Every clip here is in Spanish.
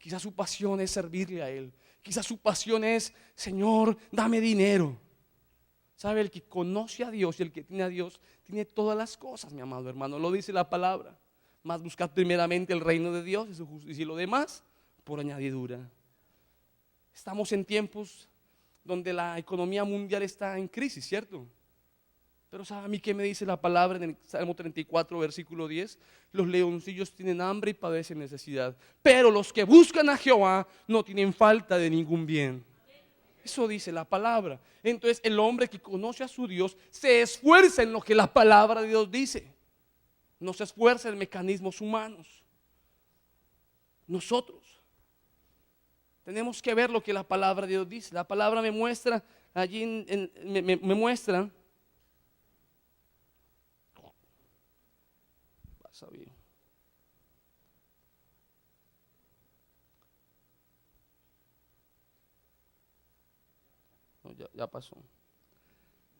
Quizás su pasión es servirle a Él. Quizás su pasión es: Señor, dame dinero. ¿Sabe? El que conoce a Dios y el que tiene a Dios tiene todas las cosas, mi amado hermano. Lo dice la palabra. Mas buscad primeramente el reino de Dios y su justicia, y lo demás por añadidura. Estamos en tiempos donde la economía mundial está en crisis, ¿cierto? Pero ¿sabe a mí qué me dice la palabra en el Salmo 34, versículo 10? Los leoncillos tienen hambre y padecen necesidad, pero los que buscan a Jehová no tienen falta de ningún bien. Eso dice la palabra. Entonces el hombre que conoce a su Dios se esfuerza en lo que la palabra de Dios dice. No se esfuerza en mecanismos humanos. Nosotros tenemos que ver lo que la palabra de Dios dice. La palabra me muestra allí, me muestra. Pasa bien. No, ya pasó.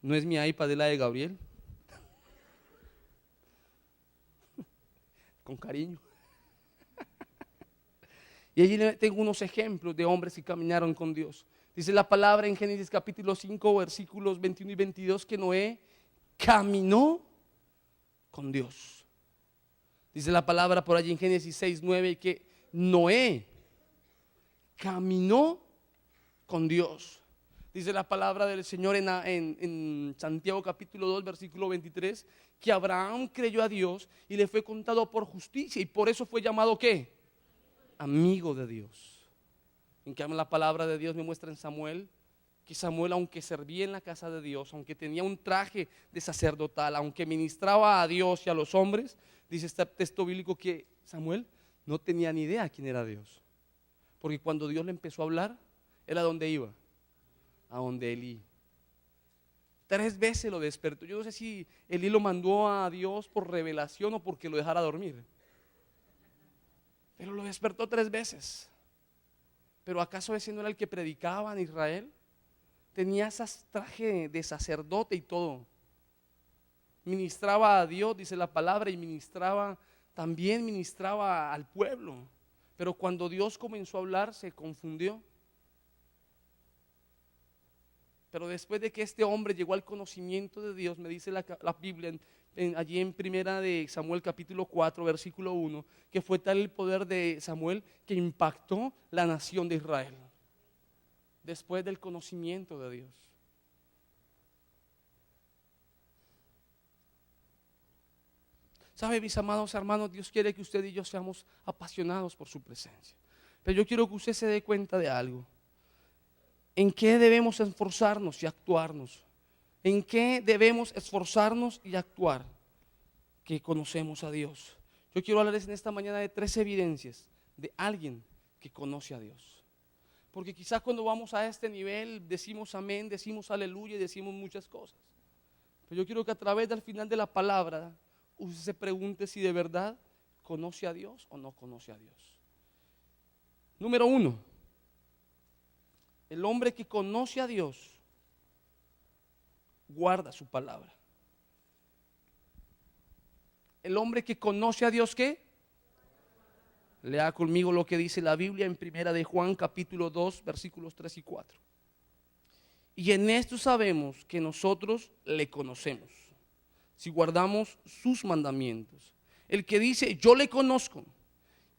No es mi iPad, es la de Gabriel. Con cariño. Y allí tengo unos ejemplos de hombres que caminaron con Dios. Dice la palabra en Génesis capítulo 5, versículos 21 y 22, que Noé caminó con Dios. Dice la palabra por allí en Génesis 6, 9, que Noé caminó con Dios. Dice la palabra del Señor en Santiago capítulo 2, versículo 23, que Abraham creyó a Dios y le fue contado por justicia, y por eso fue llamado ¿qué? Amigo de Dios. En cambio la palabra de Dios me muestra en Samuel que Samuel, aunque servía en la casa de Dios, aunque tenía un traje de sacerdotal, aunque ministraba a Dios y a los hombres, dice este texto bíblico que Samuel no tenía ni idea quién era Dios. Porque cuando Dios le empezó a hablar, ¿él a dónde iba? A donde Elí. 3 veces lo despertó. Yo no sé si Elí lo mandó a Dios por revelación o porque lo dejara dormir, pero lo despertó 3 veces. Pero ¿acaso ese no era el que predicaba en Israel? Tenía ese traje de sacerdote y todo. Ministraba a Dios, dice la palabra, y también ministraba al pueblo. Pero cuando Dios comenzó a hablar, se confundió. Pero después de que este hombre llegó al conocimiento de Dios, me dice la Biblia allí en primera de Samuel capítulo 4 versículo 1, que fue tal el poder de Samuel que impactó la nación de Israel. Después del conocimiento de Dios. ¿Sabe, mis amados hermanos? Dios quiere que usted y yo seamos apasionados por su presencia. Pero yo quiero que usted se dé cuenta de algo. ¿En qué debemos esforzarnos y actuarnos? ¿En qué debemos esforzarnos y actuar? Que conocemos a Dios. Yo quiero hablarles en esta mañana de 3 evidencias de alguien que conoce a Dios. Porque quizás cuando vamos a este nivel decimos amén, decimos aleluya y decimos muchas cosas. Pero yo quiero que a través del final de la palabra usted se pregunte si de verdad conoce a Dios o no conoce a Dios. Número 1. El hombre que conoce a Dios guarda su palabra. El hombre que conoce a Dios, ¿qué? Lea conmigo lo que dice la Biblia en primera de Juan capítulo 2 versículos 3 y 4. Y en esto sabemos que nosotros le conocemos, si guardamos sus mandamientos. El que dice yo le conozco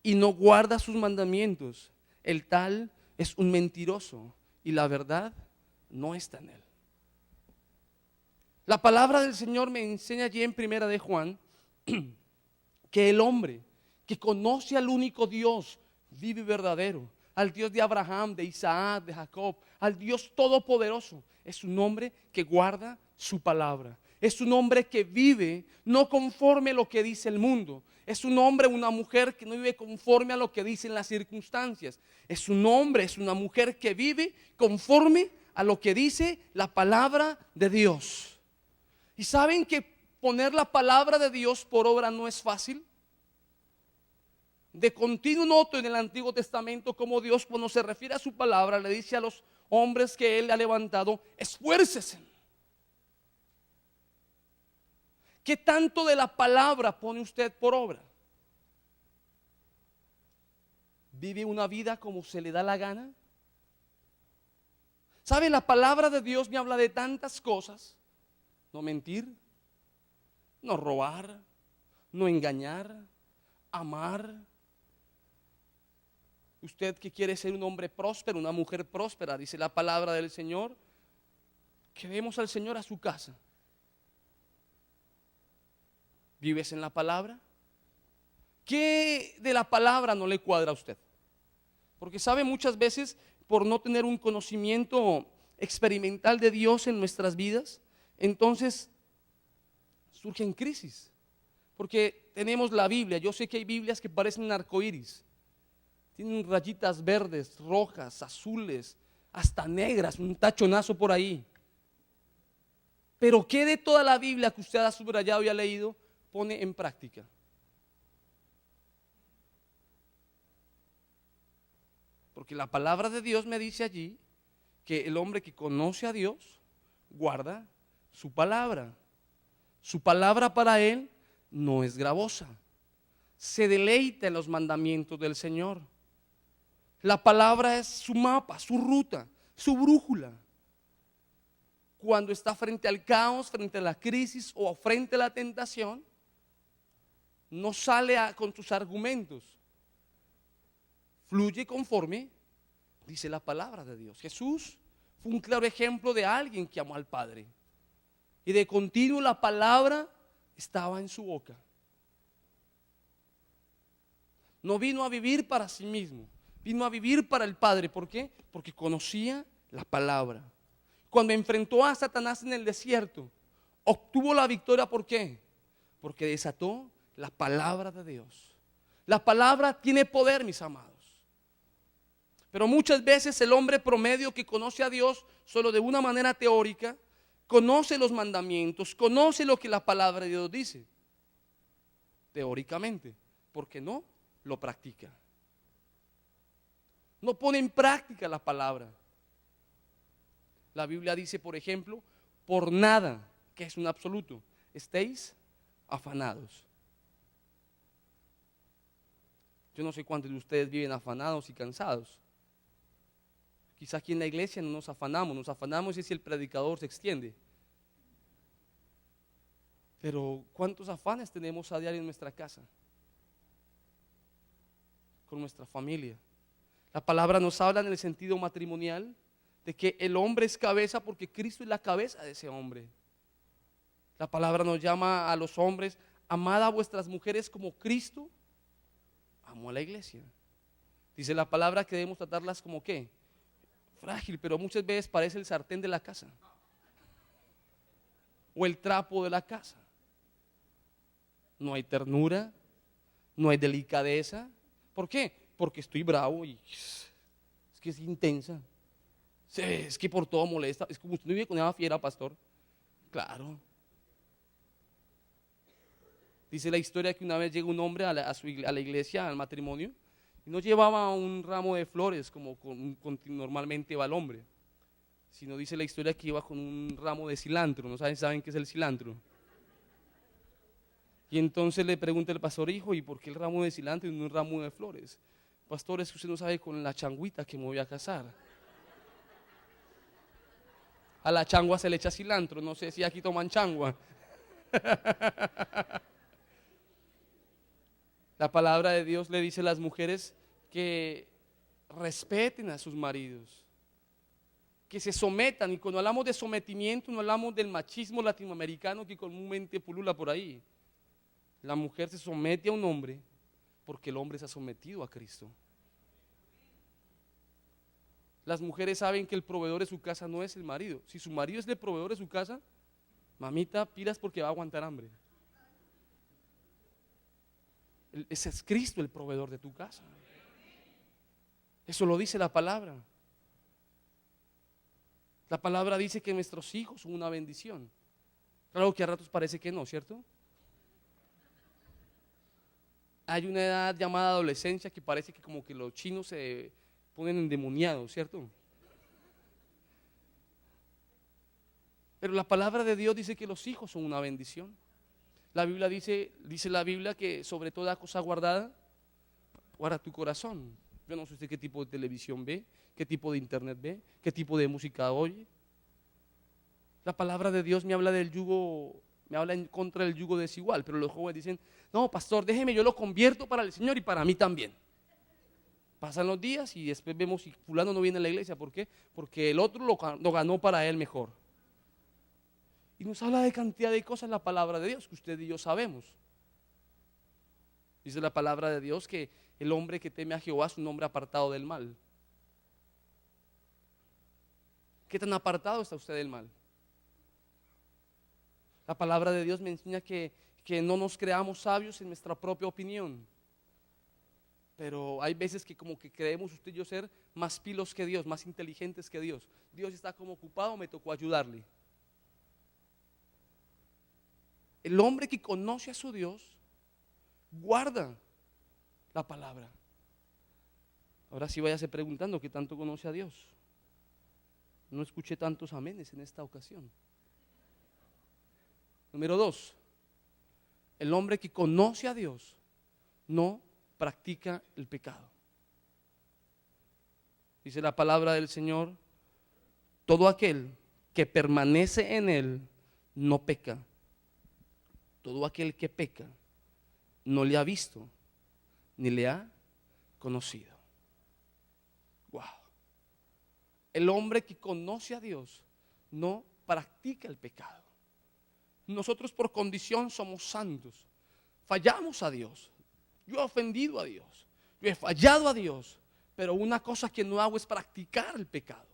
y no guarda sus mandamientos, el tal es un mentiroso y la verdad no está en él. La palabra del Señor me enseña allí en primera de Juan que el hombre que conoce al único Dios vive verdadero, al Dios de Abraham, de Isaac, de Jacob, al Dios todopoderoso, es un hombre que guarda su palabra. Es un hombre que vive no conforme a lo que dice el mundo. Es un hombre, una mujer que no vive conforme a lo que dicen las circunstancias. Es un hombre, es una mujer que vive conforme a lo que dice la palabra de Dios. ¿Y saben que poner la palabra de Dios por obra no es fácil? De continuo noto en el Antiguo Testamento como Dios, cuando se refiere a su palabra, le dice a los hombres que Él ha levantado: esfuércese. ¿Qué tanto de la palabra pone usted por obra? vive una vida como se le da la gana. ¿Sabe? La palabra de Dios me habla de tantas cosas. No mentir, no robar, no engañar, amar. Usted que quiere ser un hombre próspero, una mujer próspera, dice la palabra del Señor, que demos al Señor a su casa. ¿Vives en la palabra? ¿Qué de la palabra no le cuadra a usted? Porque sabe, muchas veces por no tener un conocimiento experimental de Dios en nuestras vidas, entonces surgen crisis. Porque tenemos la Biblia. Yo sé que hay Biblias que parecen arcoíris. Tienen rayitas verdes, rojas, azules, hasta negras, un tachonazo por ahí. Pero ¿qué de toda la Biblia que usted ha subrayado y ha leído pone en práctica? Porque la palabra de Dios me dice allí que el hombre que conoce a Dios guarda su palabra. Su palabra para él no es gravosa. Se deleita en los mandamientos del Señor. La palabra es su mapa, su ruta, su brújula. Cuando está frente al caos, frente a la crisis o frente a la tentación, no sale con sus argumentos. Fluye conforme dice la palabra de Dios. Jesús fue un claro ejemplo de alguien que amó al Padre. Y de continuo la palabra estaba en su boca. No vino a vivir para sí mismo, vino a vivir para el Padre. ¿Por qué? Porque conocía la palabra. Cuando enfrentó a Satanás en el desierto, obtuvo la victoria. ¿Por qué? Porque desató la palabra de Dios. La palabra tiene poder, mis amados. Pero muchas veces el hombre promedio que conoce a Dios solo de una manera teórica, conoce los mandamientos, conoce lo que la palabra de Dios dice, teóricamente, porque no lo practica. No pone en práctica la palabra. La Biblia dice, por ejemplo, por nada, que es un absoluto, estéis afanados. Yo no sé cuántos de ustedes viven afanados y cansados. Quizá aquí en la iglesia no nos afanamos es si el predicador se extiende. Pero ¿cuántos afanes tenemos a diario en nuestra casa? Con nuestra familia. La palabra nos habla en el sentido matrimonial de que el hombre es cabeza porque Cristo es la cabeza de ese hombre. La palabra nos llama a los hombres: amad a vuestras mujeres como Cristo amó a la iglesia. Dice la palabra que debemos tratarlas como ¿qué? Frágil, pero muchas veces parece el sartén de la casa o el trapo de la casa. No hay ternura, no hay delicadeza. ¿Por qué? Porque estoy bravo y es que es intensa. Es que por todo molesta. Es como usted no vive con esa fiera, pastor. Claro. Dice la historia que una vez llegó un hombre a la iglesia, al matrimonio, y no llevaba un ramo de flores como normalmente va el hombre, sino dice la historia que iba con un ramo de cilantro. ¿No saben qué es el cilantro? Y entonces le pregunta el pastor: hijo, ¿y por qué el ramo de cilantro y no un ramo de flores? Pastor, es que usted no sabe con la changuita que me voy a casar. A la changua se le echa cilantro, no sé si aquí toman changua. La palabra de Dios le dice a las mujeres que respeten a sus maridos, que se sometan. Y cuando hablamos de sometimiento, no hablamos del machismo latinoamericano que comúnmente pulula por ahí. La mujer se somete a un hombre porque el hombre se ha sometido a Cristo. Las mujeres saben que el proveedor de su casa no es el marido. Si su marido es el proveedor de su casa, mamita, pilas porque va a aguantar hambre. Ese es Cristo el proveedor de tu casa. Eso lo dice la palabra. La palabra dice que nuestros hijos son una bendición. Claro que a ratos parece que no, ¿cierto? Hay una edad llamada adolescencia que parece que como que los chinos se ponen endemoniados, ¿cierto? Pero la palabra de Dios dice que los hijos son una bendición. La Biblia dice la Biblia que sobre toda cosa guardada, guarda tu corazón, Yo no sé usted qué tipo de televisión ve, qué tipo de internet ve, qué tipo de música oye. La palabra de Dios me habla del yugo, me habla en contra del yugo desigual, pero los jóvenes dicen, no, pastor, déjeme, yo lo convierto para el Señor y para mí también. Pasan los días y después vemos si fulano no viene a la iglesia. ¿Por qué? Porque el otro lo ganó para él mejor. Y nos habla de cantidad de cosas la palabra de Dios que usted y yo sabemos. Dice la palabra de Dios que el hombre que teme a Jehová es un hombre apartado del mal. ¿Qué tan apartado está usted del mal? La palabra de Dios me enseña que no nos creamos sabios en nuestra propia opinión. Pero hay veces que como que creemos usted y yo ser más pilos que Dios, más inteligentes que Dios. Dios está como ocupado, me tocó ayudarle. El hombre que conoce a su Dios guarda la palabra. Ahora sí váyase preguntando qué tanto conoce a Dios. No escuché tantos amenes en esta ocasión. Número 2, el hombre que conoce a Dios no practica el pecado. Dice la palabra del Señor, todo aquel que permanece en Él no peca. Todo aquel que peca no le ha visto ni le ha conocido. Wow. El hombre que conoce a Dios no practica el pecado. Nosotros por condición somos santos. Fallamos a Dios. Yo he ofendido a Dios. Yo he fallado a Dios. Pero una cosa que no hago es practicar el pecado.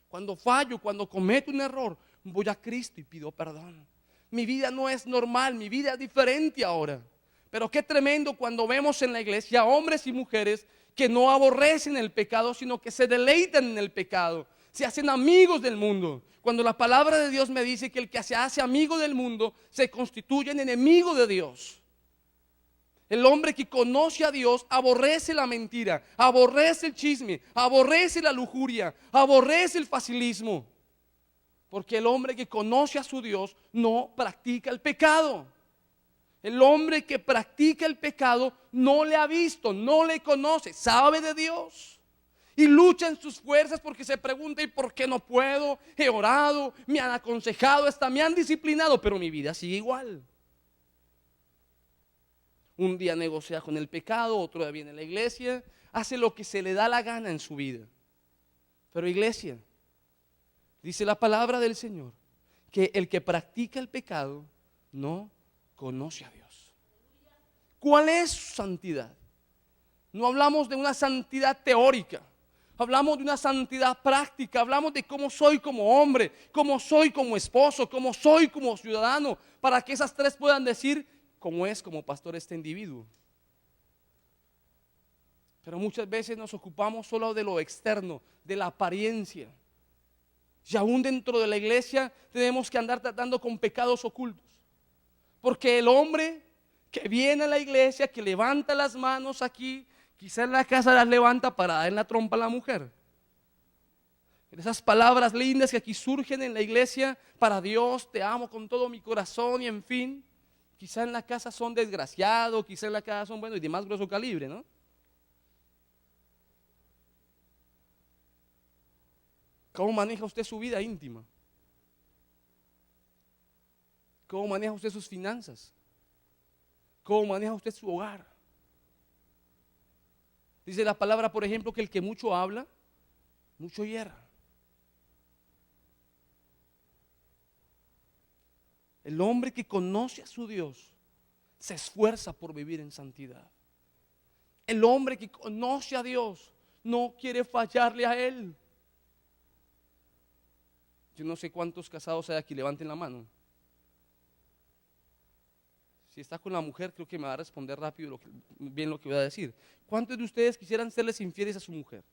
Cuando fallo, cuando cometo un error, voy a Cristo y pido perdón. Mi vida no es normal, mi vida es diferente ahora. Pero qué tremendo cuando vemos en la iglesia hombres y mujeres que no aborrecen el pecado, sino que se deleitan en el pecado. Se hacen amigos del mundo. Cuando la palabra de Dios me dice que el que se hace amigo del mundo se constituye en enemigo de Dios. El hombre que conoce a Dios aborrece la mentira, aborrece el chisme, aborrece la lujuria, aborrece el facilismo. Porque el hombre que conoce a su Dios no practica el pecado. El hombre que practica el pecado no le ha visto, no le conoce, sabe de Dios. Y lucha en sus fuerzas porque se pregunta, ¿y por qué no puedo? He orado, me han aconsejado, hasta me han disciplinado, pero mi vida sigue igual. Un día negocia con el pecado, otro día viene a la iglesia, hace lo que se le da la gana en su vida. Pero iglesia, dice la palabra del Señor, que el que practica el pecado no conoce a Dios. ¿Cuál es su santidad? No hablamos de una santidad teórica, hablamos de una santidad práctica, hablamos de cómo soy como hombre, cómo soy como esposo, cómo soy como ciudadano, para que esas tres puedan decir cómo es como pastor este individuo. Pero muchas veces nos ocupamos solo de lo externo, de la apariencia. Y aún dentro de la iglesia tenemos que andar tratando con pecados ocultos. Porque el hombre que viene a la iglesia, que levanta las manos aquí, quizá en la casa las levanta para dar en la trompa a la mujer. Esas palabras lindas que aquí surgen en la iglesia, para Dios, te amo con todo mi corazón y en fin, quizá en la casa son desgraciados, quizá en la casa son buenos y de más grueso calibre, ¿no? ¿Cómo maneja usted su vida íntima? ¿Cómo maneja usted sus finanzas? ¿Cómo maneja usted su hogar? Dice la palabra, por ejemplo, que el que mucho habla, mucho hierra. El hombre que conoce a su Dios se esfuerza por vivir en santidad. El hombre que conoce a Dios no quiere fallarle a Él. Yo no sé cuántos casados hay aquí, levanten la mano. Si está con la mujer, creo que me va a responder rápido bien lo que voy a decir. ¿Cuántos de ustedes quisieran serles infieles a su mujer?